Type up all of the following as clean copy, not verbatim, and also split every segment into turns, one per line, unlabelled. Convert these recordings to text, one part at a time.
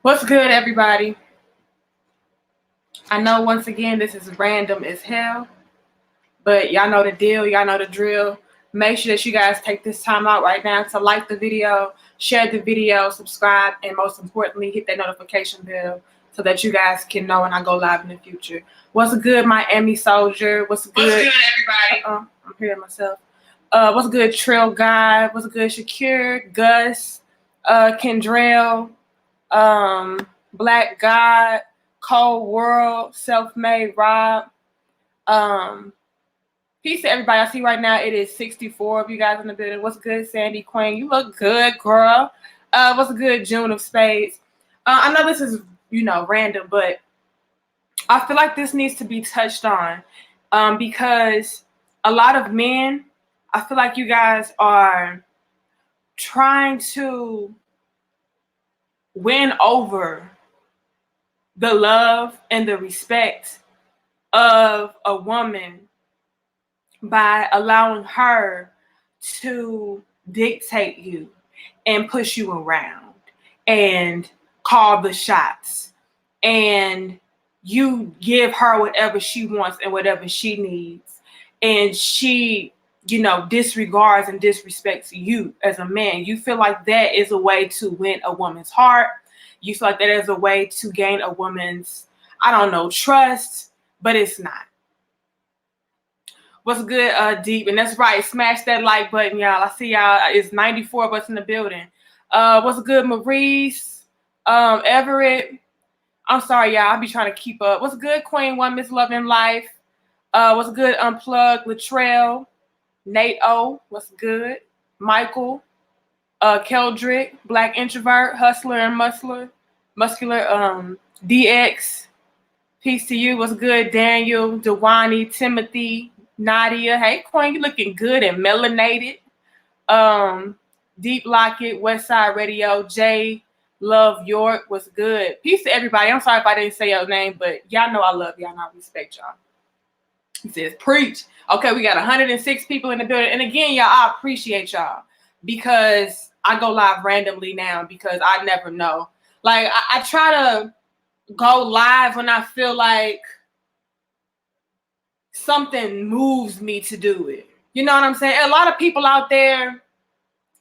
What's good, everybody? I know once again this is random as hell, but y'all know the deal, y'all know the drill. Make sure that you guys take this time out right now to like the video, share the video, subscribe, and most importantly, hit that notification bell so that you guys can know when I go live in the future. What's good, Miami Soldier? What's good, everybody? I'm hearing myself. What's good, Trill Guy? What's good, Shakir, Gus, Kendrell, Black God, Cold World, Self-Made Rob. Peace to everybody. I see right now it is 64 of you guys in the building. What's good, Sandy Queen? You look good, girl. What's good, June of Spades? I know this is, random, but I feel like this needs to be touched on because a lot of men, I feel like you guys are trying to win over the love and the respect of a woman by allowing her to dictate you and push you around and call the shots, and you give her whatever she wants and whatever she needs, and she disregards and disrespects you as a man. You feel like that is a way to win a woman's heart. You feel like that is a way to gain a woman's, trust, but it's not. What's good, Deep? And that's right. Smash that like button, y'all. I see y'all. It's 94 of us in the building. What's good, Maurice? Everett. I'm sorry, y'all. I'll be trying to keep up. What's good, Queen One, Miss Love in Life? What's good, Unplugged, Latrell, Nate O. What's good? Michael, Keldrick, Black Introvert, Hustler and Muscular, DX. Peace to you. What's good, Daniel, Dewani, Timothy, Nadia? Hey, Queen, you looking good and melanated. Deep Lockett, Westside Radio, Jay, Love York. What's good? Peace to everybody. I'm sorry if I didn't say your name, but y'all know I love y'all and I respect y'all. He says, preach. Okay, we got 106 people in the building. And again, y'all, I appreciate y'all because I go live randomly now because I never know. Like, I try to go live when I feel like something moves me to do it. You know what I'm saying? A lot of people out there,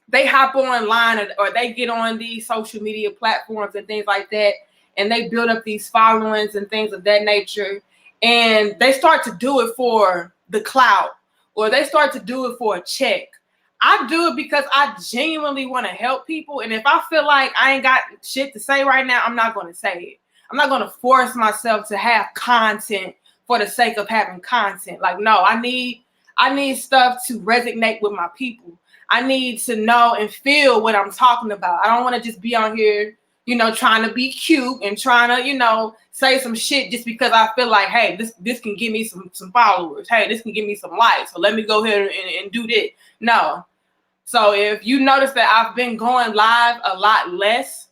they hop online or they get on these social media platforms and things like that, and they build up these followings and things of that nature, and they start to do it for the clout, or they start to do it for a check. I do it because I genuinely want to help people, and if I feel like I ain't got shit to say right now, I'm not going to say it. I'm not going to force myself to have content for the sake of having content. Like, no, I need stuff to resonate with my people. I need to know and feel what I'm talking about. I don't want to just be on here, trying to be cute and trying to, say some shit just because I feel like, hey, this can give me some followers. Hey, this can give me some likes. So let me go ahead and do that. No. So if you notice that I've been going live a lot less,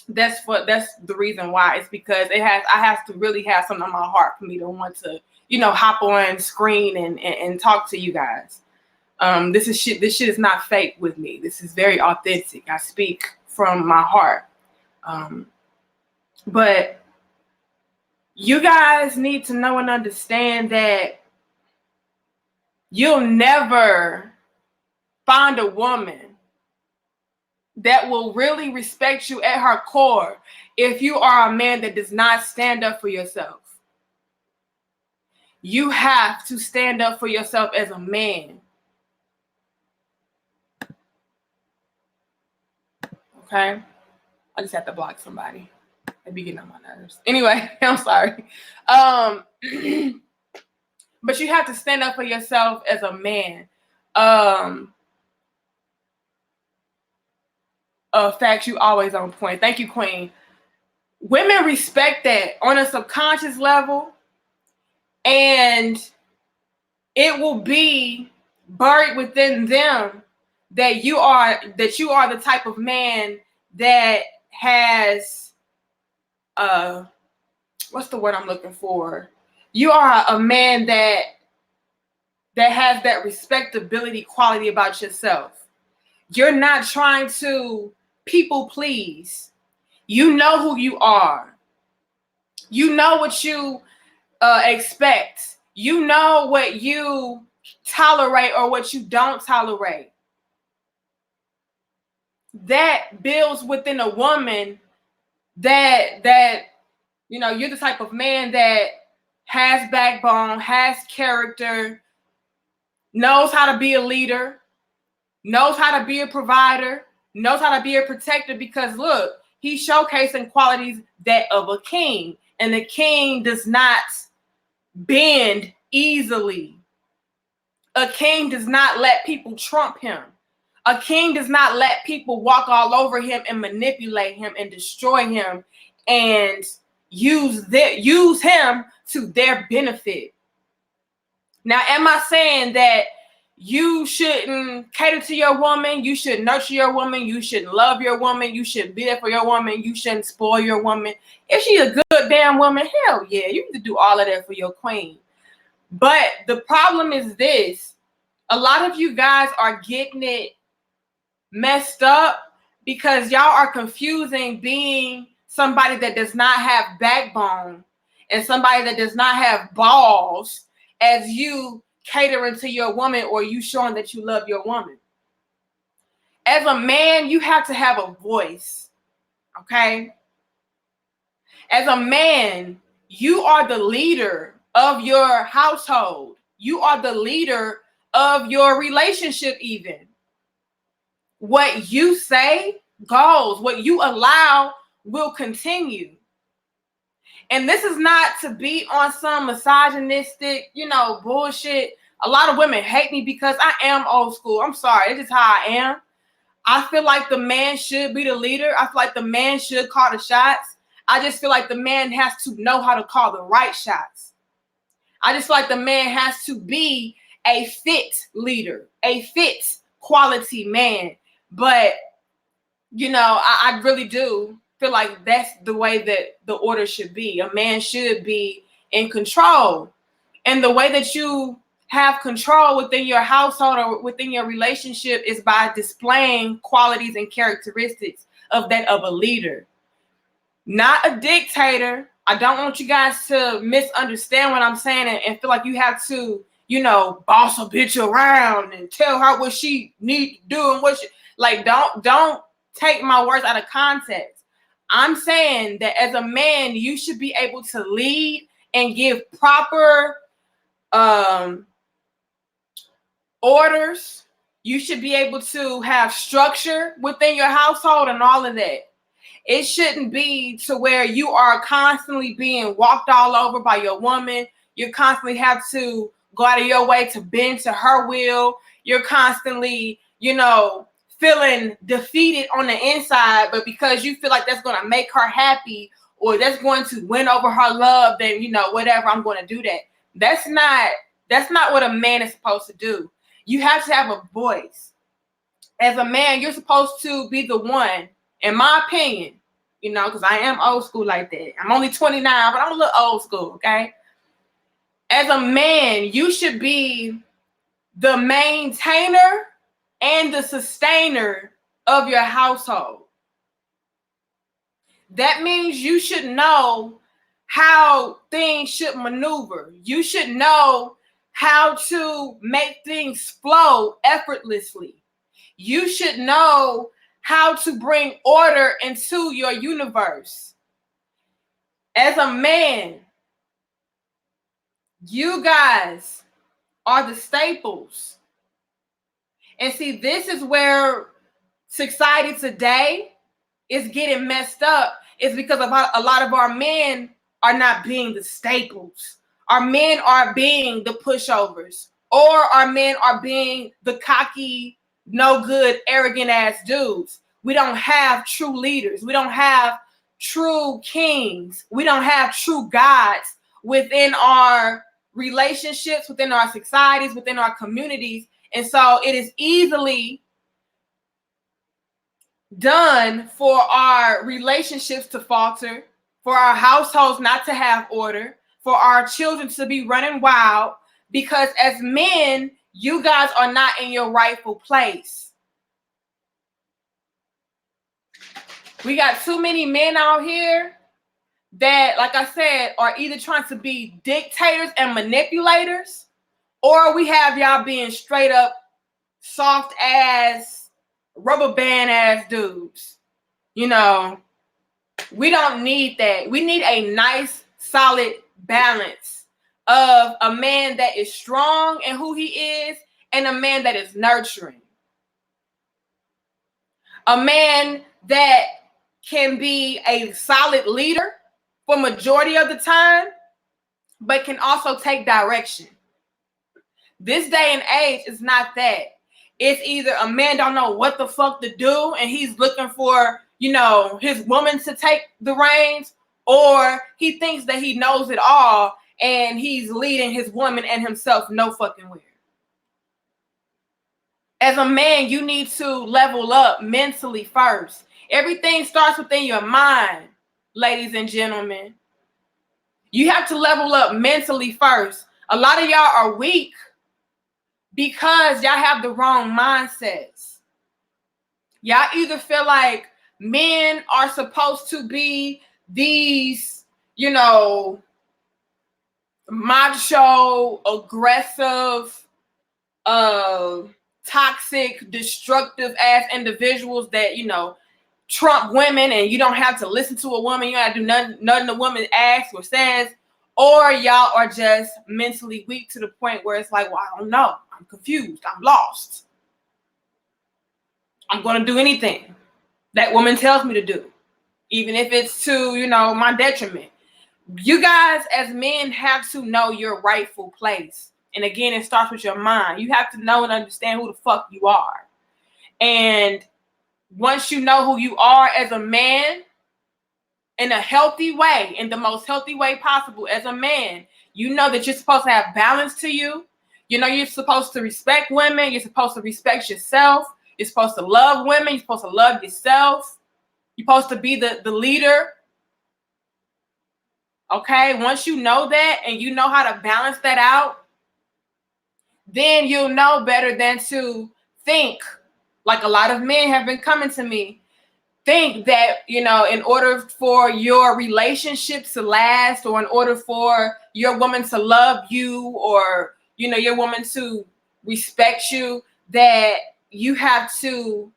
that's the reason why. It's because I have to really have something on my heart for me to want to, hop on screen and talk to you guys. This shit is not fake with me. This is very authentic. I speak from my heart. But you guys need to know and understand that you'll never find a woman that will really respect you at her core if you are a man that does not stand up for yourself. You have to stand up for yourself as a man. Okay? I just have to block somebody. They be getting on my nerves. Anyway, I'm sorry. But you have to stand up for yourself as a man. Facts, you always on point. Thank you, Queen. Women respect that on a subconscious level, and it will be buried within them that you are the type of man that has what's the word I'm looking for? You are a man that has that respectability quality about yourself. You're not trying to people please. You know who you are. You know what you expect. You know what you tolerate or what you don't tolerate. That builds within a woman that you're the type of man that has backbone, has character, knows how to be a leader, knows how to be a provider, knows how to be a protector, because look, he's showcasing qualities that of a king, and the king does not bend easily. A king does not let people trump him. A king does not let people walk all over him and manipulate him and destroy him and use him to their benefit. Now, am I saying that you shouldn't cater to your woman? You should nurture your woman. You should love your woman. You should be there for your woman. You shouldn't spoil your woman. If she's a good damn woman, hell yeah, you need to do all of that for your queen. But the problem is this. A lot of you guys are getting it messed up because y'all are confusing being somebody that does not have backbone and somebody that does not have balls as you catering to your woman or you showing that you love your woman. As a man, you have to have a voice, okay? As a man, you are the leader of your household. You are the leader of your relationship even. What you say goes. What you allow will continue. And this is not to be on some misogynistic, bullshit. A lot of women hate me because I am old school. I'm sorry. It's just how I am. I feel like the man should be the leader. I feel like the man should call the shots. I just feel like the man has to know how to call the right shots. I just feel like the man has to be a fit leader, a fit quality man. But, I really do feel like that's the way that the order should be. A man should be in control. And the way that you have control within your household or within your relationship is by displaying qualities and characteristics of a leader. Not a dictator. I don't want you guys to misunderstand what I'm saying and feel like you have to, boss a bitch around and tell her what she needs to do and what she don't take my words out of context. I'm saying that as a man, you should be able to lead and give proper orders. You should be able to have structure within your household and all of that. It shouldn't be to where you are constantly being walked all over by your woman. You constantly have to go out of your way to bend to her will. You're constantly, feeling defeated on the inside, but because you feel like that's going to make her happy or that's going to win over her love, then, whatever, I'm going to do that. That's not what a man is supposed to do. You have to have a voice. As a man, you're supposed to be the one, in my opinion, because I am old school like that. I'm only 29, but I'm a little old school, okay? As a man, you should be the maintainer and the sustainer of your household. That means you should know how things should maneuver. You should know how to make things flow effortlessly. You should know how to bring order into your universe. As a man, you guys are the staples. And see, this is where society today is getting messed up. It's because of a lot of our men are not being the staples. Our men are being the pushovers, or our men are being the cocky, no good, arrogant ass dudes. We don't have true leaders. We don't have true kings. We don't have true gods within our relationships, within our societies, within our communities. And so it is easily done for our relationships to falter, for our households not to have order, for our children to be running wild, because as men, you guys are not in your rightful place. We got too many men out here that, like I said, are either trying to be dictators and manipulators, or we have y'all being straight up soft ass, rubber band ass dudes. You know, we don't need that. We need a nice, solid balance of a man that is strong in who he is and a man that is nurturing. A man that can be a solid leader for majority of the time, but can also take direction. This day and age is not that. It's either a man don't know what the fuck to do and he's looking for, you know, his woman to take the reins, or he thinks that he knows it all and he's leading his woman and himself no fucking where. As a man, you need to level up mentally first. Everything starts within your mind, ladies and gentlemen. You have to level up mentally first. A lot of y'all are weak because y'all have the wrong mindsets. Y'all either feel like men are supposed to be these, you know, macho, aggressive, toxic, destructive ass individuals that, you know, trump women, and you don't have to listen to a woman. You don't have to do nothing a woman asks or says. Or y'all are just mentally weak to the point where it's like, well, I don't know. I'm confused. I'm lost. I'm going to do anything that woman tells me to do, even if it's to, you know, my detriment. You guys as men have to know your rightful place. And again, it starts with your mind. You have to know and understand who the fuck you are. And once you know who you are as a man, in a healthy way, in the most healthy way possible as a man, you know that you're supposed to have balance to you. You know you're supposed to respect women. You're supposed to respect yourself. You're supposed to love women. You're supposed to love yourself. You're supposed to be the leader. Okay? Once you know that and you know how to balance that out, then you'll know better than to think, like a lot of men have been coming to me, think that, you know, in order for your relationship to last, or in order for your woman to love you, or, you know, your woman to respect you, that you have to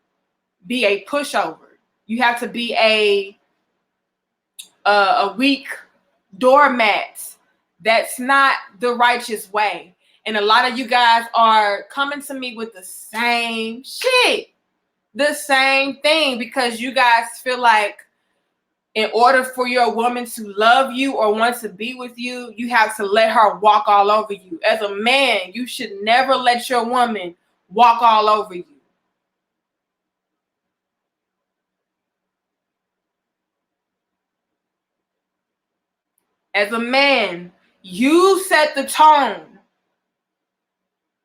be a pushover. You have to be a weak doormat. That's not the righteous way. And a lot of you guys are coming to me with the same shit. The same thing, because you guys feel like in order for your woman to love you or want to be with you, you have to let her walk all over you. As a man, you should never let your woman walk all over you. As a man, you set the tone.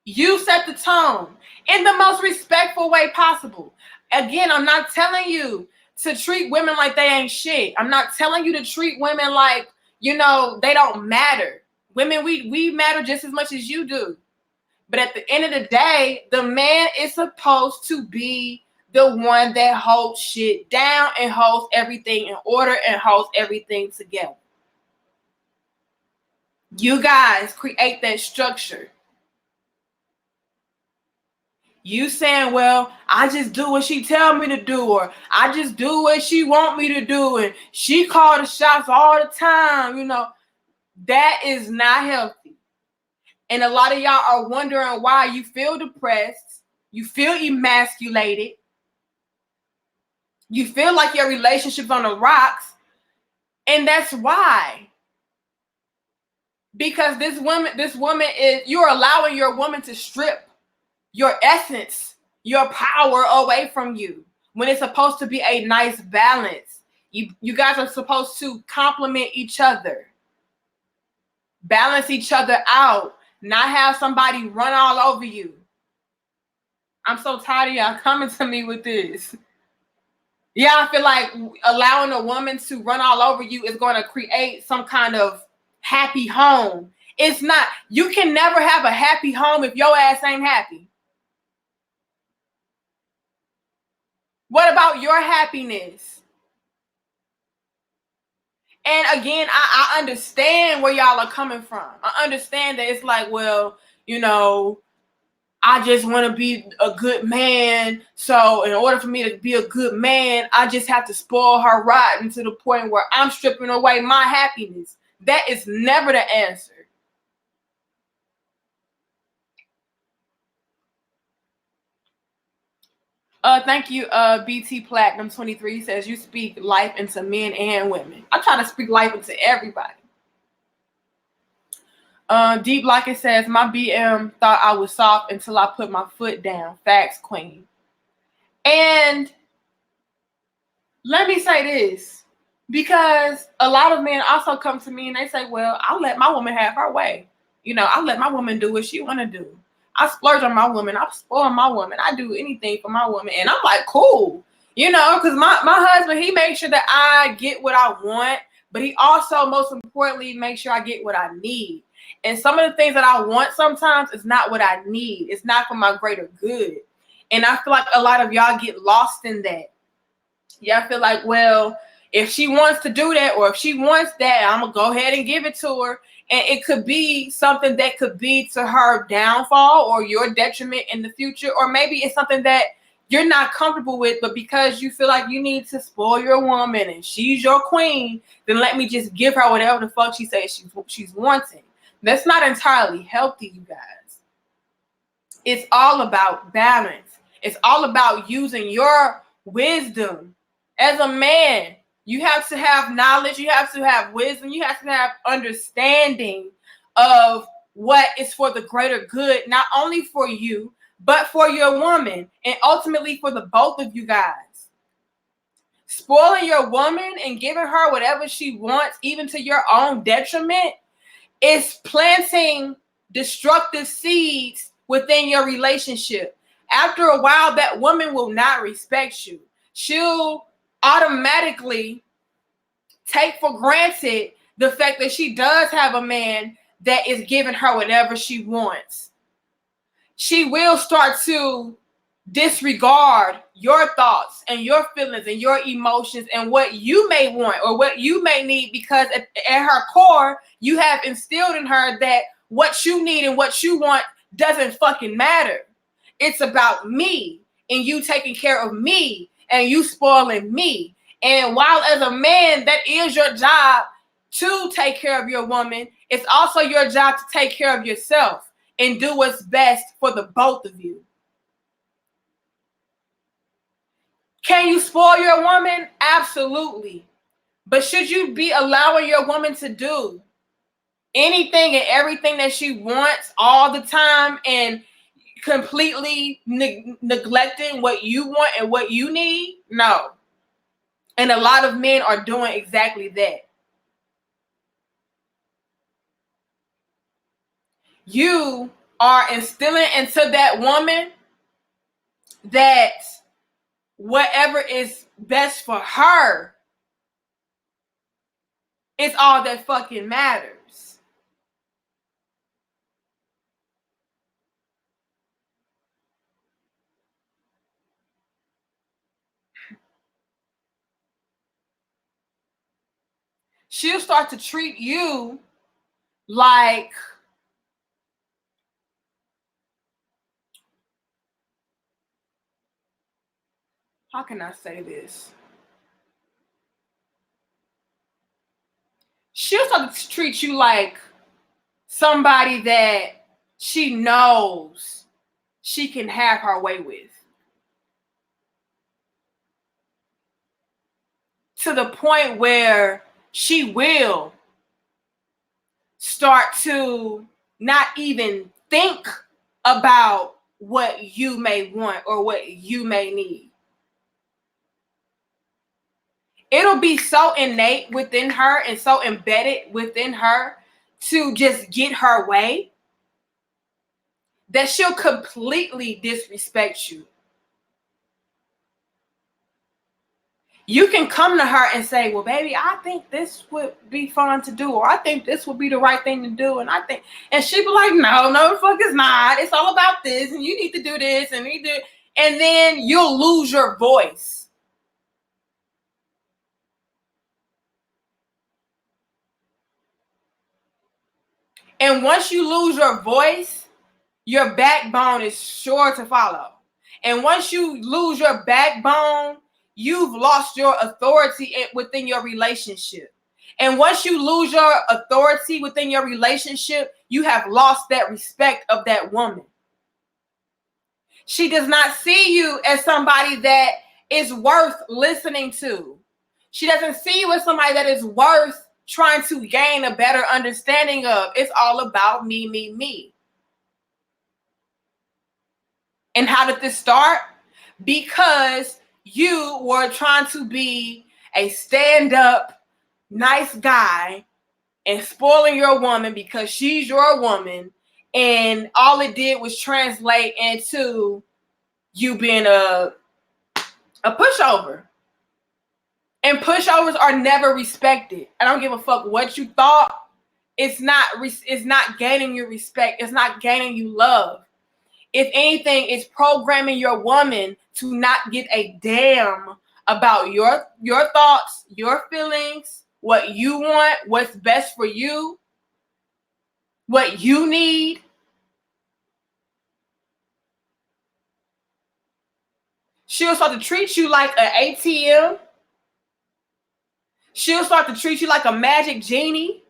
You set the tone in the most respectful way possible. Again, I'm not telling you to treat women like they ain't shit. I'm not telling you to treat women like, you know, they don't matter. Women, we matter just as much as you do. But at the end of the day, the man is supposed to be the one that holds shit down and holds everything in order and holds everything together. You guys create that structure. You saying, well, I just do what she tell me to do, or I just do what she want me to do, and she call the shots all the time, you know, that is not healthy. And a lot of y'all are wondering why you feel depressed, you feel emasculated, you feel like your relationship's on the rocks, and that's why. Because this woman is, you're allowing your woman to strip your essence, your power away from you, when it's supposed to be a nice balance. You guys are supposed to complement each other, balance each other out, not have somebody run all over you. I'm so tired of y'all coming to me with this. Yeah, I feel like allowing a woman to run all over you is going to create some kind of happy home. It's not. You can never have a happy home if your ass ain't happy. What about your happiness? And again, I understand where y'all are coming from. I understand that it's like, well, you know, I just want to be a good man. So in order for me to be a good man, I just have to spoil her rotten to the point where I'm stripping away my happiness. That is never the answer. Thank you. BT Platinum 23 says you speak life into men and women. I try to speak life into everybody. Deep Like It says, my BM thought I was soft until I put my foot down. Facts, queen. And let me say this, because a lot of men also come to me and they say, well, I'll let my woman have her way. You know, I let my woman do what she want to do. I splurge on my woman. I spoil my woman. I do anything for my woman. And I'm like, cool. You know, because my husband, he makes sure that I get what I want, but he also, most importantly, makes sure I get what I need. And some of the things that I want sometimes is not what I need. It's not for my greater good. And I feel like a lot of y'all get lost in that. Yeah, I feel like, well, if she wants to do that, or if she wants that, I'm going to go ahead and give it to her. And it could be something that could be to her downfall or your detriment in the future. Or maybe it's something that you're not comfortable with, but because you feel like you need to spoil your woman and she's your queen, then let me just give her whatever the fuck she says she's wanting. That's not entirely healthy, you guys. It's all about balance. It's all about using your wisdom. As a man, you have to have knowledge, you have to have wisdom, you have to have understanding of what is for the greater good, not only for you, but for your woman, and ultimately for the both of you guys. Spoiling your woman and giving her whatever she wants, even to your own detriment, is planting destructive seeds within your relationship. After a while, that woman will not respect you. She'll automatically take for granted the fact that she does have a man that is giving her whatever she wants. She will start to disregard your thoughts and your feelings and your emotions and what you may want or what you may need, because at her core, you have instilled in her that what you need and what you want doesn't fucking matter. It's about me and you taking care of me and you spoiling me. And while as a man, that is your job to take care of your woman, it's also your job to take care of yourself and do what's best for the both of you. Can you spoil your woman? Absolutely. But should you be allowing your woman to do anything and everything that she wants all the time and completely neglecting what you want and what you need? No. And a lot of men are doing exactly that. You are instilling into that woman that whatever is best for her is all that fucking matters. She'll start to treat you like, how can I say this? She'll start to treat you like somebody that she knows she can have her way with. To the point where she will start to not even think about what you may want or what you may need. It'll be so innate within her and so embedded within her to just get her way that she'll completely disrespect you. You can come to her and say, well, baby, I think this would be fun to do, or I think this would be the right thing to do. And she'd be like, no, the fuck it's not. It's all about this, and you need to do this, and and then you'll lose your voice. And once you lose your voice, your backbone is sure to follow. And once you lose your backbone, you've lost your authority within your relationship. And once you lose your authority within your relationship, you have lost that respect of that woman. She does not see you as somebody that is worth listening to. She doesn't see you as somebody that is worth trying to gain a better understanding of. It's all about me, me, me. And how did this start? Because you were trying to be a stand-up, nice guy and spoiling your woman because she's your woman. And all it did was translate into you being a pushover. And pushovers are never respected. I don't give a fuck what you thought. It's not gaining you respect. It's not gaining you love. If anything, it's programming your woman to not give a damn about your thoughts, your feelings, what you want, what's best for you, what you need. She'll start to treat you like an ATM. She'll start to treat you like a magic genie.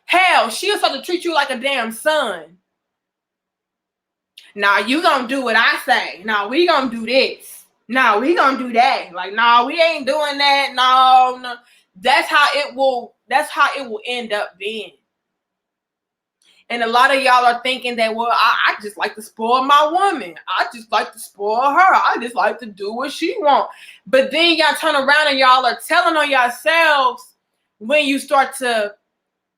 Hell, she'll start to treat you like a damn son. Now you gonna do what I say. Now we gonna do this. Now we gonna do that. Like, no, we ain't doing that. No. That's how it will end up being. And a lot of y'all are thinking that, well, I just like to spoil my woman. I just like to spoil her. I just like to do what she want. But then y'all turn around and y'all are telling on yourselves when you start to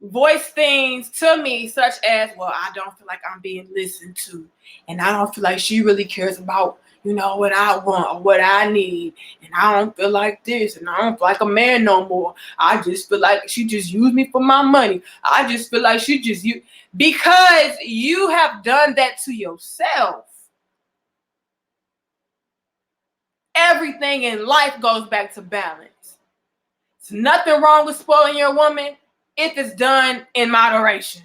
voice things to me such as, well, I don't feel like I'm being listened to. And I don't feel like she really cares about, what I want or what I need. And I don't feel like this. And I don't feel like a man no more. I just feel like she just used me for my money. I just feel like she just used. Because you have done that to yourself. Everything in life goes back to balance. There's nothing wrong with spoiling your woman if it's done in moderation.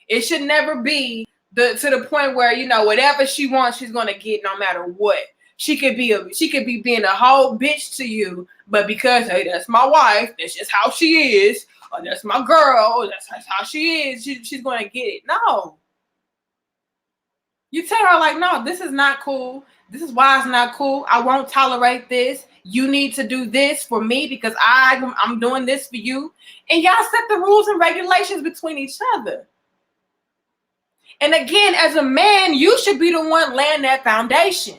It should never be to the point where, whatever she wants, she's gonna get no matter what. She could be being a whole bitch to you, but because, hey, that's my wife, that's just how she is, or that's my girl, that's how she is, she's gonna get it. No. You tell her, like, no, this is not cool. This is why it's not cool. I won't tolerate this. You need to do this for me because I'm doing this for you. And y'all set the rules and regulations between each other. And again, as a man, you should be the one laying that foundation.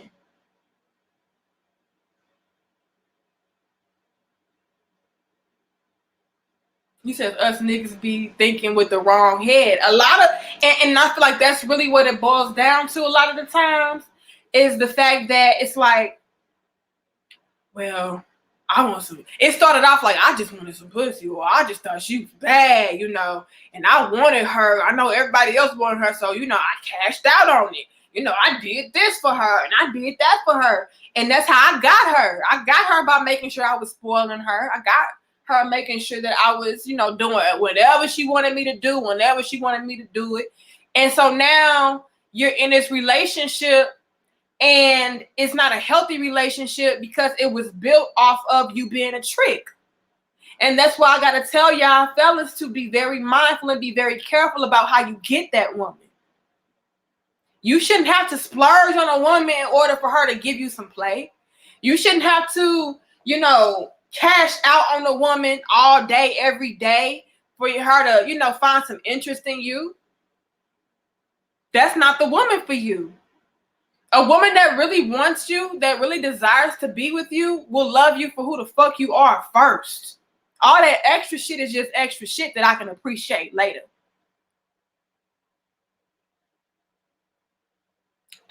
You said us niggas be thinking with the wrong head. A lot of, and I feel like that's really what it boils down to a lot of the times, is the fact that it's like, well, I want some. It started off like, I just wanted some pussy, or I just thought she was bad, and I wanted her. I know everybody else wanted her, so, I cashed out on it. I did this for her, and I did that for her. And that's how I got her. I got her by making sure I was spoiling her. I got her making sure that I was, doing whatever she wanted me to do, whenever she wanted me to do it. And so now you're in this relationship, and it's not a healthy relationship because it was built off of you being a trick. And that's why I got to tell y'all fellas to be very mindful and be very careful about how you get that woman. You shouldn't have to splurge on a woman in order for her to give you some play. You shouldn't have to, cash out on a woman all day, every day for her to, find some interest in you. That's not the woman for you. A woman that really wants you, that really desires to be with you, will love you for who the fuck you are first. All that extra shit is just extra shit that I can appreciate later.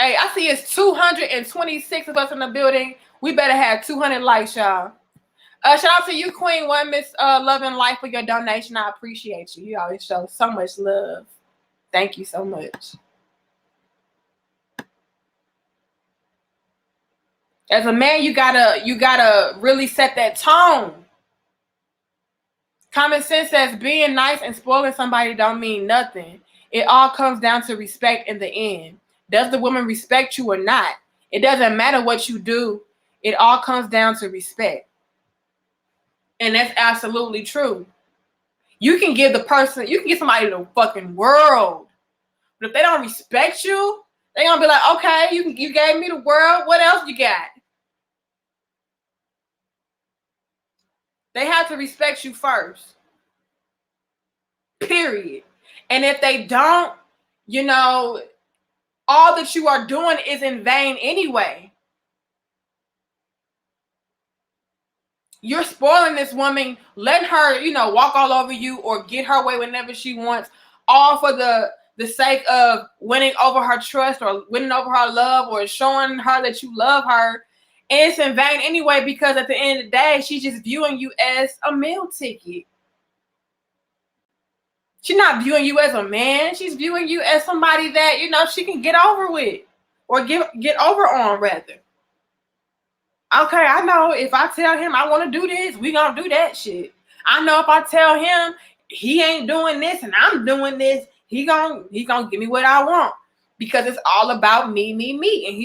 Hey, I see it's 226 of us in the building. We better have 200 likes, y'all. Shout out to you, Queen One, Miss Love and Life, for your donation. I appreciate you. You always show so much love. Thank you so much. As a man, you gotta really set that tone. Common sense says being nice and spoiling somebody don't mean nothing. It all comes down to respect in the end. Does the woman respect you or not? It doesn't matter what you do. It all comes down to respect. And that's absolutely true. You can give somebody the fucking world. But if they don't respect you, they're going to be like, okay, you gave me the world. What else you got? They have to respect you first. Period. And if they don't, all that you are doing is in vain anyway. You're spoiling this woman, letting her, walk all over you or get her way whenever she wants, all for the sake of winning over her trust or winning over her love or showing her that you love her. And it's in vain anyway, because at the end of the day, she's just viewing you as a meal ticket. She's not viewing you as a man. She's viewing you as somebody that, she can get over with or get over on, rather. Okay, I know if I tell him I want to do this, we going to do that shit. I know if I tell him he ain't doing this and I'm doing this, he gonna give me what I want, because it's all about me. And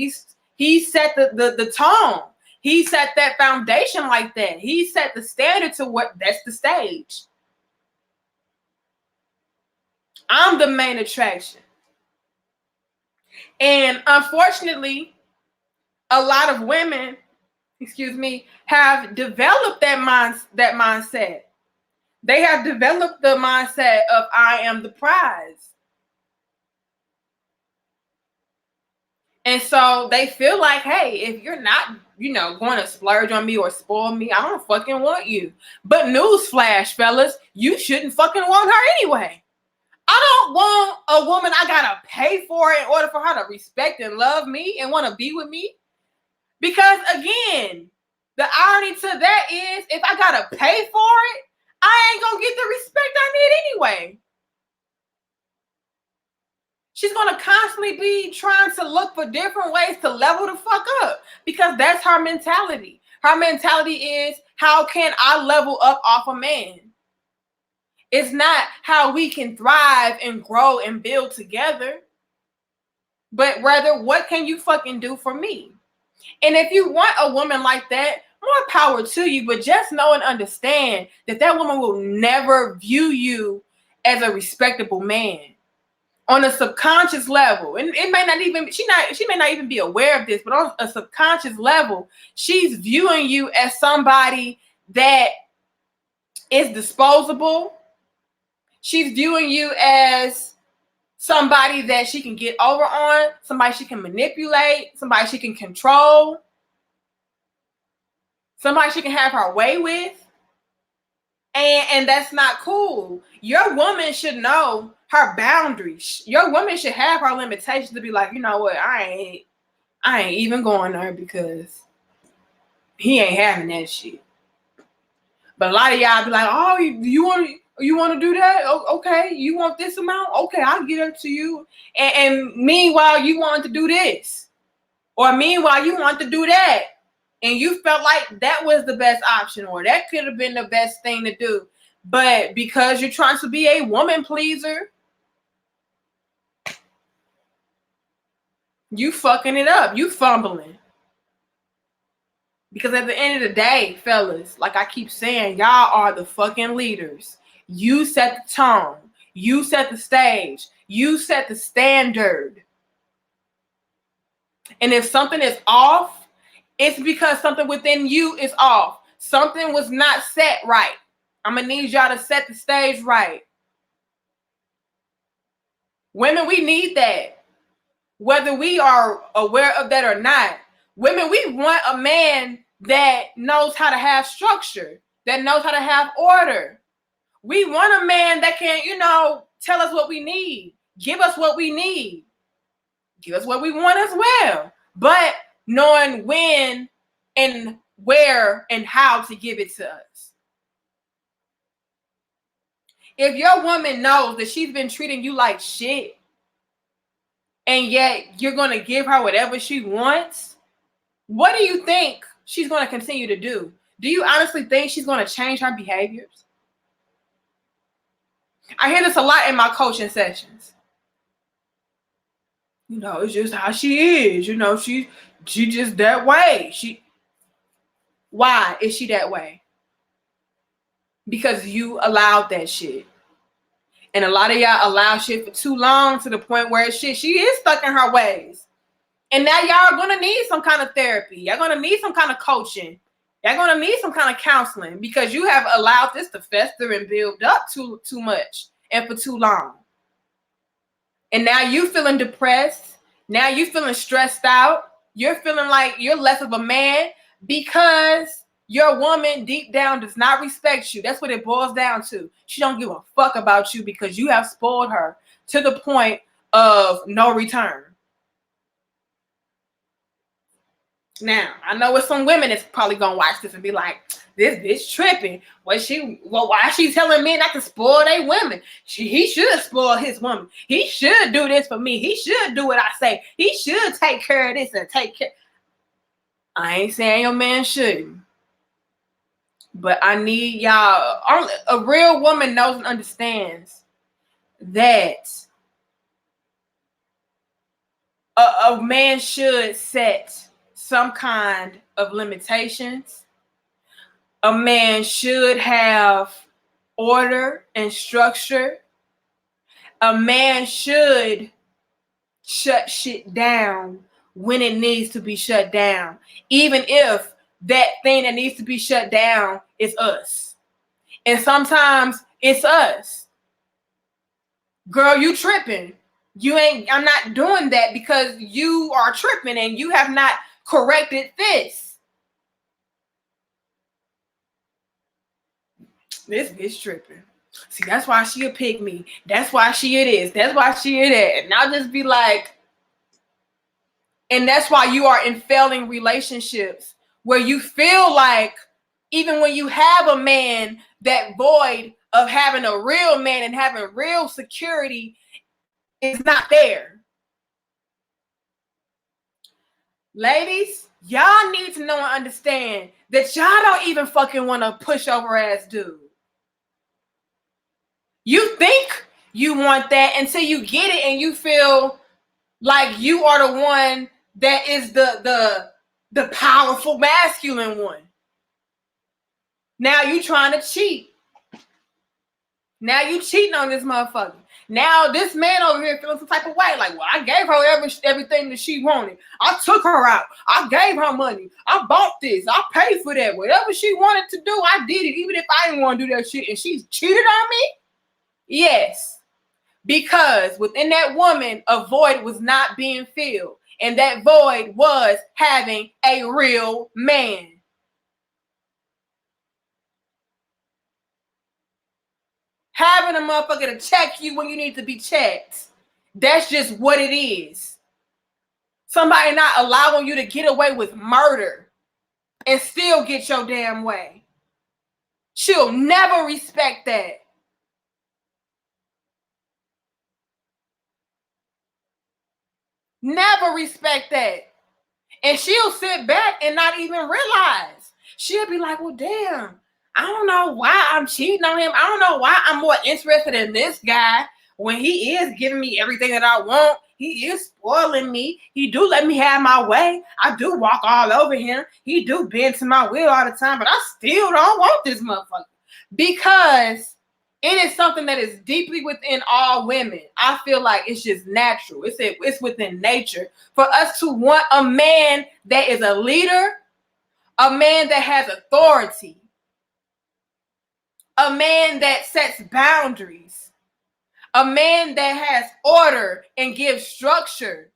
he set the tone. He set that foundation like that. He set the standard to that's the stage. I'm the main attraction. And unfortunately, a lot of women, have developed that mindset. They have developed the mindset of I am the prize. And so they feel like, hey, if you're not, going to splurge on me or spoil me, I don't fucking want you. But newsflash, fellas, you shouldn't fucking want her anyway. I don't want a woman I gotta pay for in order for her to respect and love me and want to be with me. Because again, the irony to that is, if I gotta pay for it, I ain't gonna get the respect I need anyway. She's gonna constantly be trying to look for different ways to level the fuck up, because that's her mentality. Her mentality is, how can I level up off a man? It's not how we can thrive and grow and build together, but rather, what can you fucking do for me? And if you want a woman like that, more power to you, but just know and understand that woman will never view you as a respectable man on a subconscious level. And it may not even, she may not even be aware of this, but on a subconscious level, she's viewing you as somebody that is disposable. She's viewing you as somebody that she can get over on, somebody she can manipulate, somebody she can control, somebody she can have her way with. And that's not cool. Your woman should know her boundaries. Your woman should have her limitations to be like, you know what, I ain't even going there because he ain't having that shit. But a lot of y'all be like, oh, you want to do that? Okay, you want this amount? Okay, I'll get it to you. And meanwhile, you want to do this. Or meanwhile, you want to do that. And you felt like that was the best option, or that could have been the best thing to do. But because you're trying to be a woman pleaser, you fucking it up. You fumbling. Because at the end of the day, fellas, like I keep saying, y'all are the fucking leaders. You set the tone. You set the stage. You set the standard. And if something is off, it's because something within you is off. Something was not set right. I'm going to need y'all to set the stage right. Women, we need that. Whether we are aware of that or not. Women, we want a man that knows how to have structure, that knows how to have order. We want a man that can, tell us what we need, give us what we need, give us what we want as well. But knowing when and where and how to give it to us. If your woman knows that she's been treating you like shit, and yet you're going to give her whatever she wants, what do you think she's going to continue to do? Do you honestly think she's going to change her behaviors? I hear this a lot in my coaching sessions. You know, it's just how she is. You know, she just that way. Why is she that way? Because you allowed that shit. And a lot of y'all allow shit for too long to the point where she is stuck in her ways. And now y'all are gonna need some kind of therapy. Y'all gonna need some kind of coaching. Y'all gonna need some kind of counseling because you have allowed this to fester and build up too much and for too long. And now you feeling depressed. Now you feeling stressed out. You're feeling like you're less of a man because your woman deep down does not respect you. That's what it boils down to. She don't give a fuck about you because you have spoiled her to the point of no return. Now, I know with some women that's probably gonna watch this and be like, this bitch tripping. Why she telling men not to spoil their women? He should spoil his woman. He should do this for me. He should do what I say. He should take care of this and take care. I ain't saying your man shouldn't. But I need y'all. A real woman knows and understands that a man should set some kind of limitations. A man should have order and structure. A man should shut shit down when it needs to be shut down, even if that thing that needs to be shut down is us. And sometimes it's us. Girl, you tripping. I'm not doing that because you are tripping and you have not corrected this. This bitch tripping. See, that's why she'll pick me. That's why she it is. That's why she it is. And I'll just be like, and that's why you are in failing relationships where you feel like even when you have a man, that void of having a real man and having real security is not there. Ladies, y'all need to know and understand that y'all don't even fucking want to push over ass dude. You think you want that until you get it and you feel like you are the one that is the powerful masculine one. Now you trying to cheat. Now you cheating on this motherfucker. Now this man over here feeling some type of way. Like, well, I gave her everything that she wanted. I took her out. I gave her money. I bought this. I paid for that. Whatever she wanted to do, I did it. Even if I didn't want to do that shit and she cheated on me? Yes. Because within that woman, a void was not being filled. And that void was having a real man. Having a motherfucker to check you when you need to be checked. That's just what it is. Somebody not allowing you to get away with murder and still get your damn way. She'll never respect that. Never respect that. And she'll sit back and not even realize. She'll be like, well, damn, I don't know why I'm cheating on him. I don't know why I'm more interested in this guy when he is giving me everything that I want. He is spoiling me. He do let me have my way. I do walk all over him. He do bend to my will all the time, but I still don't want this motherfucker because it is something that is deeply within all women. I feel like it's just natural. It's within nature for us to want a man that is a leader, a man that has authority, a man that sets boundaries, a man that has order and gives structure,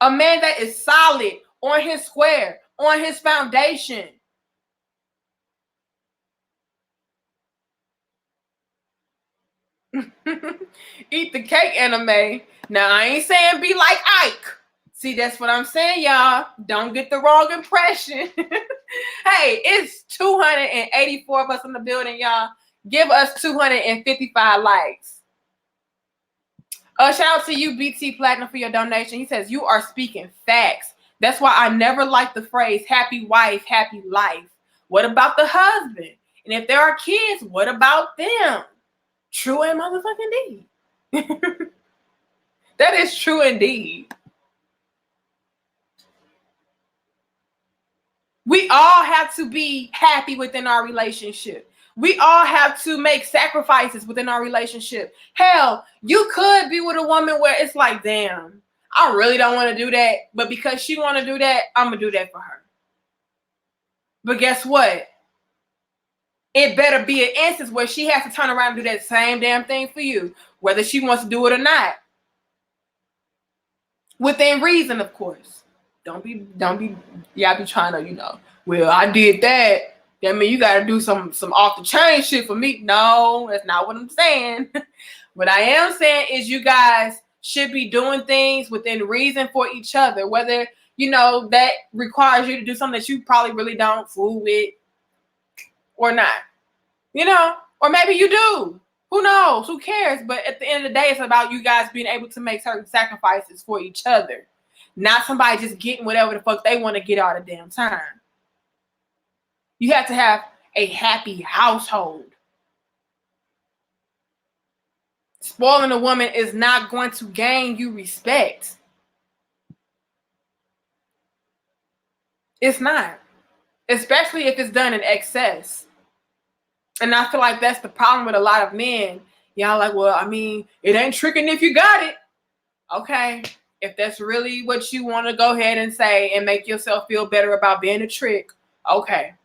a man that is solid on his square, on his foundation. Eat the cake, anime. Now, I ain't saying be like Ike. See, that's what I'm saying, y'all. Don't get the wrong impression. Hey, it's 284 of us in the building, y'all. Give us 255 likes. Shout out to you, BT Platinum, for your donation. He says, you are speaking facts. That's why I never liked the phrase happy wife, happy life. What about the husband? And if there are kids, what about them? True and motherfucking indeed. That is true indeed. We all have to be happy within our relationship. We all have to make sacrifices within our relationship. Hell, you could be with a woman where it's like, damn, I really don't want to do that, but because she want to do that, I'm gonna do that for her. But guess what? It better be an instance where she has to turn around and do that same damn thing for you, whether she wants to do it or not. Within reason, of course. Don't be, y'all be trying to, well, I did that. That mean you gotta do some off the chain shit for me. No, that's not what I'm saying. What I am saying is you guys should be doing things within reason for each other, whether that requires you to do something that you probably really don't fool with or not. Or maybe you do. Who knows? Who cares? But at the end of the day, it's about you guys being able to make certain sacrifices for each other. Not somebody just getting whatever the fuck they want to get all the damn time. You have to have a happy household. Spoiling a woman is not going to gain you respect. It's not. Especially if it's done in excess. And I feel like that's the problem with a lot of men. Y'all like, well, I mean, it ain't tricking if you got it. Okay. If that's really what you want to go ahead and say and make yourself feel better about being a trick, okay.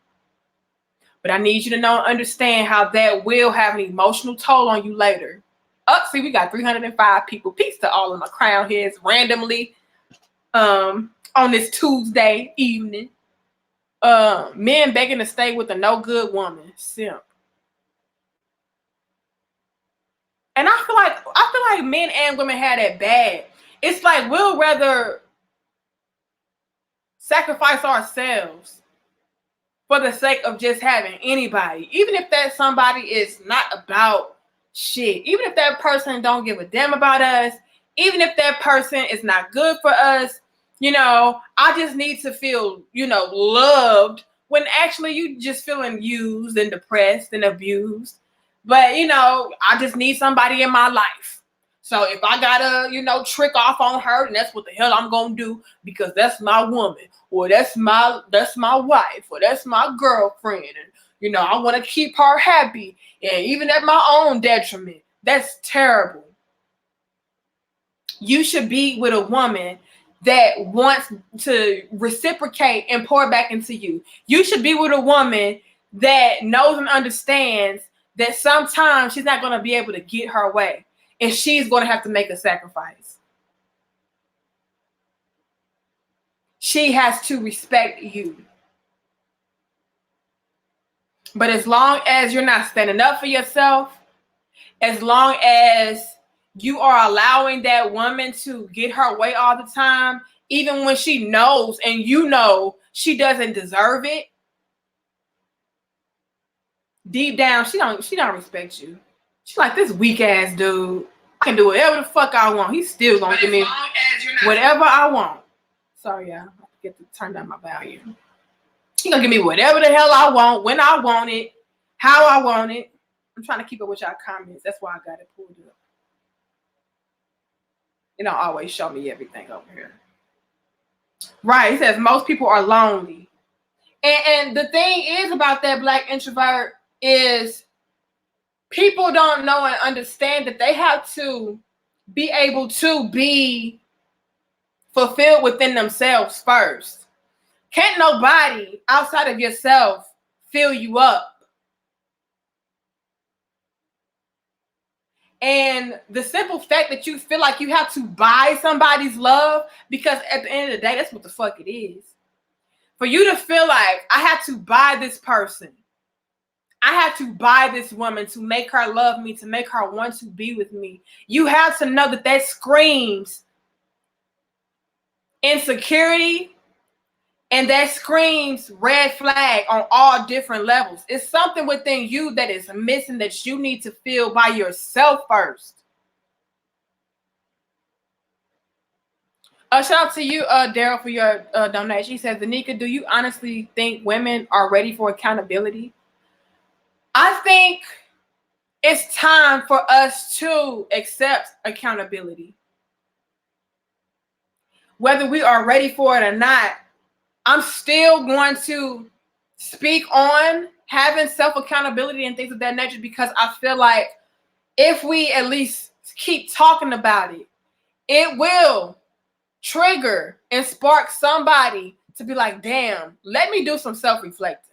But I need you to know and understand how that will have an emotional toll on you later. See, we got 305 people. Peace to all of my crown heads randomly on this Tuesday evening. Men begging to stay with a no good woman. Simp. And I feel like men and women have that bad. It's like we'll rather sacrifice ourselves for the sake of just having anybody. Even if that somebody is not about shit. Even if that person don't give a damn about us. Even if that person is not good for us. I just need to feel, loved when actually you just feeling used and depressed and abused. But, I just need somebody in my life. So if I gotta, trick off on her, and that's what the hell I'm gonna do because that's my woman, or that's my wife, or that's my girlfriend, and I want to keep her happy, and even at my own detriment. That's terrible. You should be with a woman that wants to reciprocate and pour back into you. You should be with a woman that knows and understands that sometimes she's not going to be able to get her way. And she's going to have to make a sacrifice. She has to respect you. But as long as you're not standing up for yourself, as long as you are allowing that woman to get her way all the time, even when she knows and she doesn't deserve it, deep down, she don't respect you. She's like, this weak ass dude. I can do whatever the fuck I want. He's still gonna give me whatever I want. Sorry, y'all. I get to turn down my volume. He's gonna give me whatever the hell I want, when I want it, how I want it. I'm trying to keep up with y'all comments. That's why I got it pulled up. It don't always show me everything over here. Right. He says most people are lonely. And the thing is about that Black introvert is people don't know and understand that they have to be able to be fulfilled within themselves first. Can't nobody outside of yourself fill you up. And the simple fact that you feel like you have to buy somebody's love, because at the end of the day, that's what the fuck it is. For you to feel like I have to buy this person. I have to buy this woman to make her love me, to make her want to be with me. You have to know that screams insecurity and that screams red flag on all different levels. It's something within you that is missing that you need to feel by yourself first. Shout out to you, Daryl, for your donation. He says, Danica, do you honestly think women are ready for accountability? I think it's time for us to accept accountability. Whether we are ready for it or not, I'm still going to speak on having self-accountability and things of that nature, because I feel like if we at least keep talking about it, it will trigger and spark somebody to be like, damn, let me do some self-reflecting.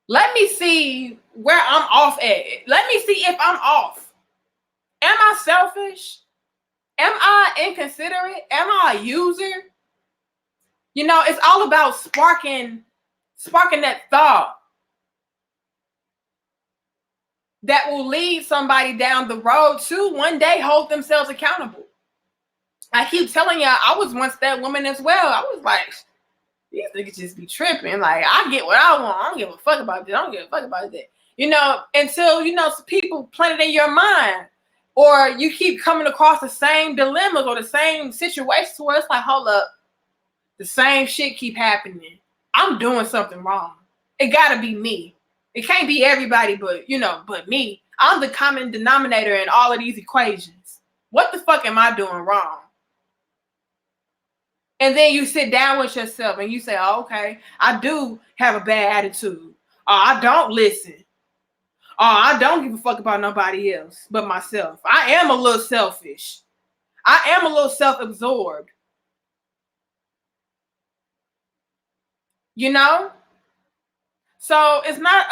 Let me see where I'm off at. Let me see if I'm off. Am I selfish? Am I inconsiderate? Am I a user? You know, it's all about sparking that thought that will lead somebody down the road to one day hold themselves accountable. I keep telling y'all, I was once that woman as well. I was like, these niggas just be tripping. Like, I get what I want. I don't give a fuck about this. I don't give a fuck about that. You know, until, you know, people plant it in your mind, or you keep coming across the same dilemmas or the same situations where it's like, hold up, the same shit keep happening. I'm doing something wrong. It gotta be me. It can't be everybody, but, you know, but me. I'm the common denominator in all of these equations. What the fuck am I doing wrong? And then you sit down with yourself and you say, oh, okay, I do have a bad attitude. Or I don't listen. Or I don't give a fuck about nobody else but myself. I am a little selfish. I am a little self-absorbed. You know? So it's not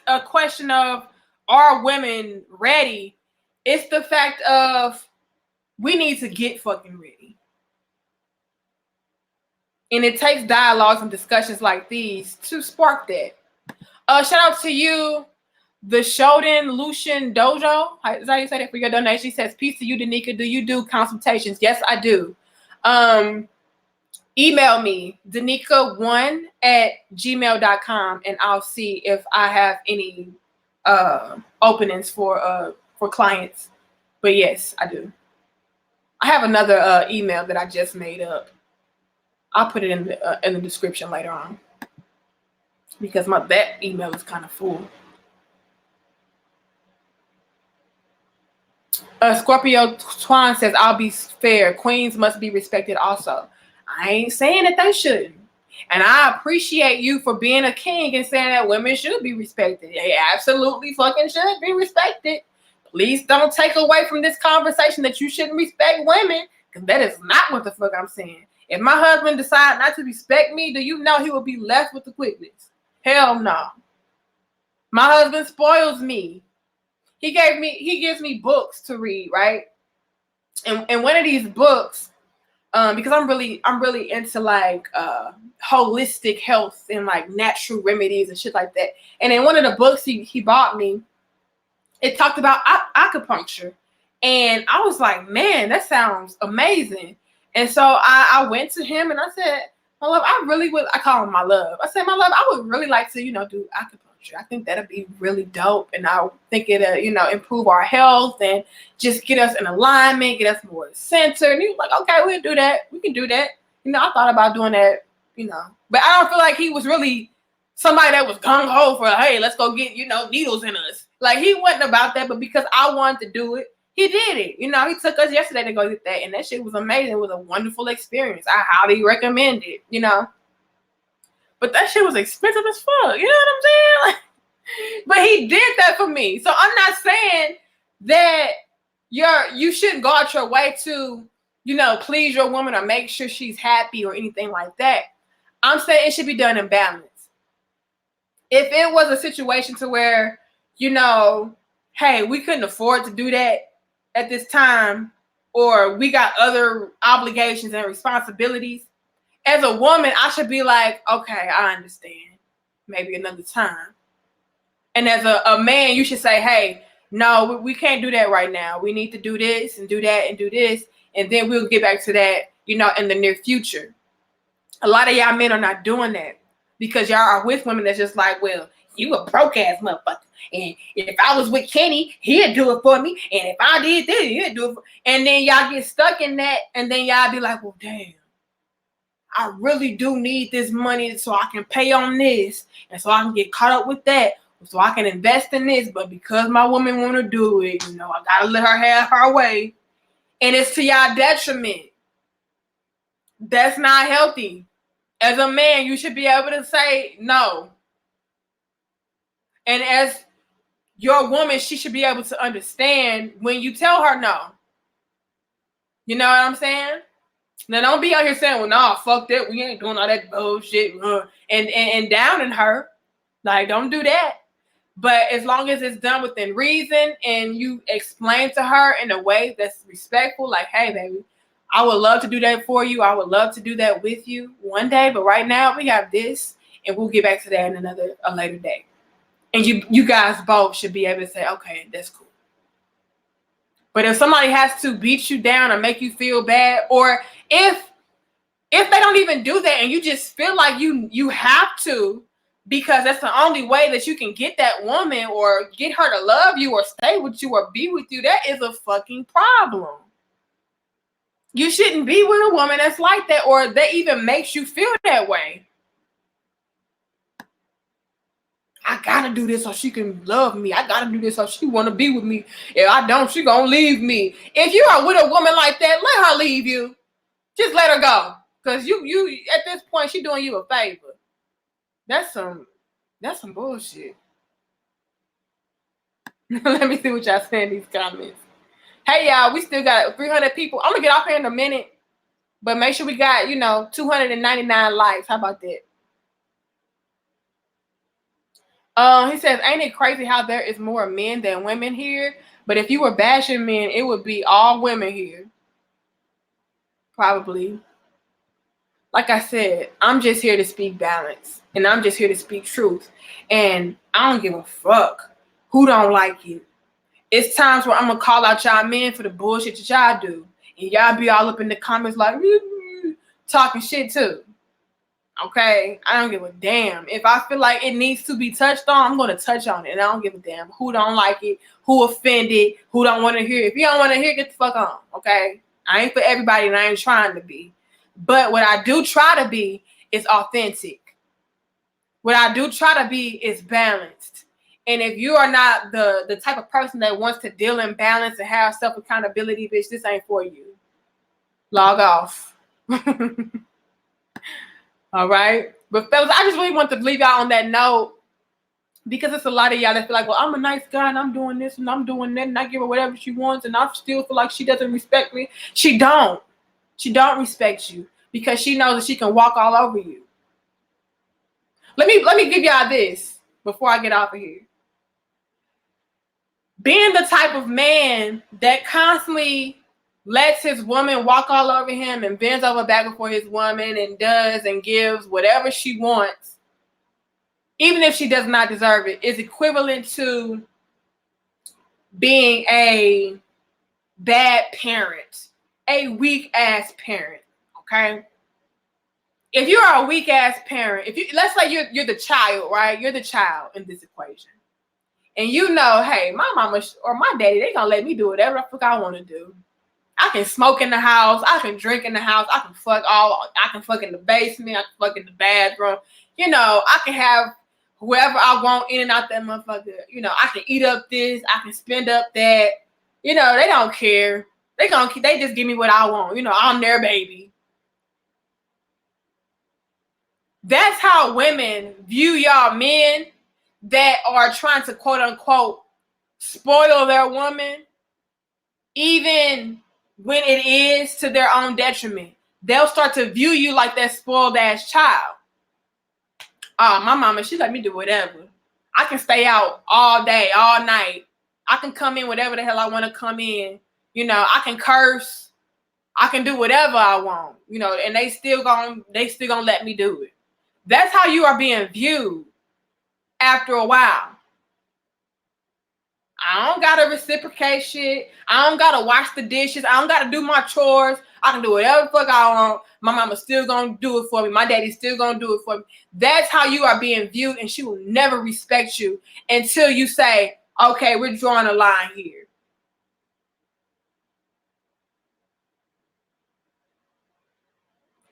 a question of, are women ready? It's the fact of, we need to get fucking ready. And it takes dialogues and discussions like these to spark that. Shout out to you, the Shoden Lucian Dojo. Is that how you say that, for your donation? She says, peace to you, Danica. Do you do consultations? Yes, I do. Email me, danica1@gmail.com, and I'll see if I have any openings for clients. But yes, I do. I have another email that I just made up. I'll put it in the description later on, because that email is kind of full. Scorpio Twan says, I'll be fair. Queens must be respected also. I ain't saying that they shouldn't. And I appreciate you for being a king and saying that women should be respected. They absolutely fucking should be respected. Please don't take away from this conversation that you shouldn't respect women, because that is not what the fuck I'm saying. If my husband decides not to respect me, do you know he will be left with the quickness? Hell no. My husband spoils me. He gives me books to read, right? And one of these books, because I'm really into like holistic health and like natural remedies and shit like that. And in one of the books he bought me, it talked about acupuncture. And I was like, man, that sounds amazing. And so I went to him and I said, my love, I call him my love. I said, my love, I would really like to, do acupuncture. I think that'd be really dope. And I think it'll, improve our health and just get us in alignment, get us more centered. And he was like, okay, we'll do that. We can do that. I thought about doing that, but I don't feel like he was really somebody that was gung-ho for, hey, let's go get, needles in us. Like, he wasn't about that, but because I wanted to do it, he did it. He took us yesterday to go get that, and that shit was amazing. It was a wonderful experience. I highly recommend it, But that shit was expensive as fuck. You know what I'm saying? Like, but he did that for me. So I'm not saying that you shouldn't go out your way to, please your woman or make sure she's happy or anything like that. I'm saying it should be done in balance. If it was a situation to where, hey, we couldn't afford to do that at this time, or we got other obligations and responsibilities, as a woman, I should be like, okay, I understand. Maybe another time. And as a man, you should say, hey, no, we can't do that right now. We need to do this and do that and do this. And then we'll get back to that, in the near future. A lot of y'all men are not doing that because y'all are with women that's just like, well, you a broke ass motherfucker. And if I was with Kenny, he'd do it for me. And if I did this, he'd do it for me. And then y'all get stuck in that. And then y'all be like, well, damn, I really do need this money so I can pay on this. And so I can get caught up with that. so I can invest in this, but because my woman want to do it, I gotta let her have her way. And it's to y'all detriment. That's not healthy. As a man, you should be able to say no. And as your woman, she should be able to understand when you tell her no. You know what I'm saying? Now don't be out here saying, well, nah, fuck that. We ain't doing all that bullshit. And downing her. Like, don't do that. But as long as it's done within reason and you explain to her in a way that's respectful, like, hey, baby, I would love to do that for you. I would love to do that with you one day. But right now we have this and we'll get back to that in a later day. And you guys both should be able to say, okay, that's cool. But if somebody has to beat you down or make you feel bad, or if they don't even do that and you just feel like you have to, because that's the only way that you can get that woman or get her to love you or stay with you or be with you, that is a fucking problem. You shouldn't be with a woman that's like that or that even makes you feel that way. I gotta do this so she can love me. I gotta do this so she wanna be with me. If I don't, she gonna leave me. If you are with a woman like that, let her leave you. Just let her go. Because you at this point, she doing you a favor. That's some bullshit. Let me see what y'all say in these comments. Hey y'all, we still got 300 people. I'm gonna get off here in a minute, but make sure we got 299 likes. How about that? He says, ain't it crazy how there is more men than women here? But if you were bashing men, it would be all women here. Probably. Like I said, I'm just here to speak balance. And I'm just here to speak truth. And I don't give a fuck who don't like you. It's times where I'm going to call out y'all men for the bullshit that y'all do. And y'all be all up in the comments like, talking shit too. Okay? I don't give a damn. If I feel like it needs to be touched on, I'm going to touch on it. And I don't give a damn who don't like it, who offended, who don't want to hear it. If you don't want to hear it, get the fuck on. Okay? I ain't for everybody and I ain't trying to be. But what I do try to be is authentic. What I do try to be is balanced. And if you are not the type of person that wants to deal in balance and have self-accountability, bitch, this ain't for you. Log off. All right? But fellas, I just really want to leave y'all on that note because it's a lot of y'all that feel like, well, I'm a nice guy and I'm doing this and I'm doing that and I give her whatever she wants and I still feel like she doesn't respect me. She don't. She don't respect you because she knows that she can walk all over you. Let me give y'all this before I get off of here. Being the type of man that constantly lets his woman walk all over him and bends over back for his woman and does and gives whatever she wants, even if she does not deserve it, is equivalent to being a bad parent, a weak ass parent. Okay. If you are a weak ass parent, let's say you're the child, right? You're the child in this equation. And hey, my mama or my daddy, they gonna let me do whatever the fuck I want to do. I can smoke in the house, I can drink in the house, I can fuck in the basement, I can fuck in the bathroom. I can have whoever I want in and out that motherfucker. I can eat up this, I can spend up that. They don't care. They just give me what I want. I'm their baby. That's how women view y'all men that are trying to quote unquote spoil their woman, even when it is to their own detriment. They'll start to view you like that spoiled ass child. Oh, my mama, she let me do whatever. I can stay out all day, all night. I can come in whatever the hell I want to come in. I can curse. I can do whatever I want. And they still gonna let me do it. That's how you are being viewed after a while. I don't gotta reciprocate shit. I don't gotta wash the dishes. I don't gotta do my chores. I can do whatever the fuck I want. My mama's still gonna do it for me. My daddy's still gonna do it for me. That's how you are being viewed, and she will never respect you until you say, okay, we're drawing a line here.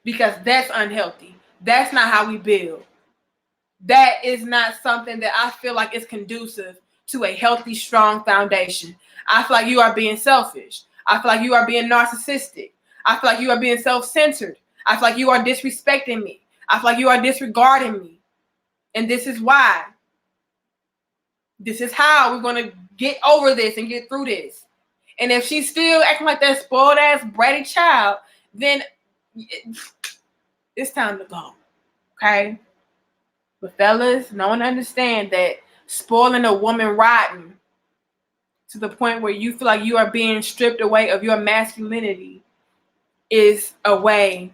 Because that's unhealthy. That's not how we build. that is not something that I feel like is conducive to a healthy, strong foundation. I feel like you are being selfish. I feel like you are being narcissistic. I feel like you are being self-centered. I feel like you are disrespecting me. I feel like you are disregarding me. And this is why. This is how we're going to get over this and get through this. And if she's still acting like that spoiled ass, bratty child, then it's time to go. Okay? But fellas, no one understand that spoiling a woman rotten to the point where you feel like you are being stripped away of your masculinity is a way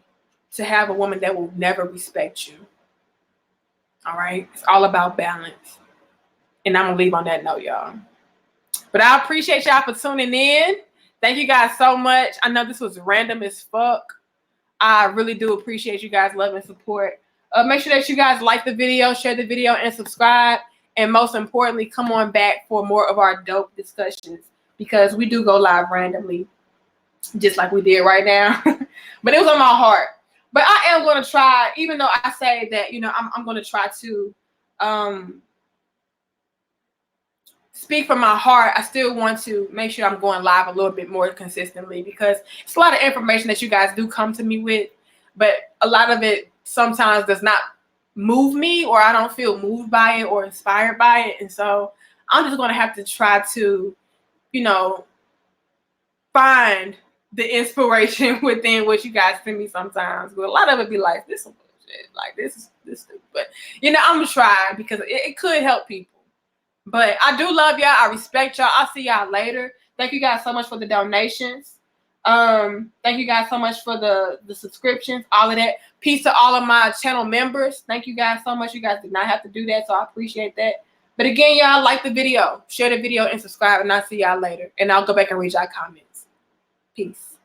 to have a woman that will never respect you. All right? It's all about balance. And I'm going to leave on that note, y'all. But I appreciate y'all for tuning in. Thank you guys so much. I know this was random as fuck. I really do appreciate you guys' love and support. Make sure that you guys like the video, share the video, and subscribe. And most importantly, come on back for more of our dope discussions, because we do go live randomly, just like we did right now. But it was on my heart. But I am going to try, even though I say that, you know, I'm going to try to speak from my heart, I still want to make sure I'm going live a little bit more consistently, because it's a lot of information that you guys do come to me with, but a lot of it sometimes does not move me, or I don't feel moved by it or inspired by it. And so I'm just going to have to try to, you know, find the inspiration within what you guys send me sometimes. But a lot of it be like, this is bullshit. Like, this is stupid. But, you know, I'm going to try, because it could help people. But I do love y'all. I respect y'all. I'll see y'all later. Thank you guys so much for the donations. Thank you guys so much for the subscriptions, all of that. Peace to all of my channel members. Thank you guys so much. You guys did not have to do that, so I appreciate that. But again, y'all, like the video, share the video, and subscribe, and I'll see y'all later. And I'll go back and read y'all comments. Peace.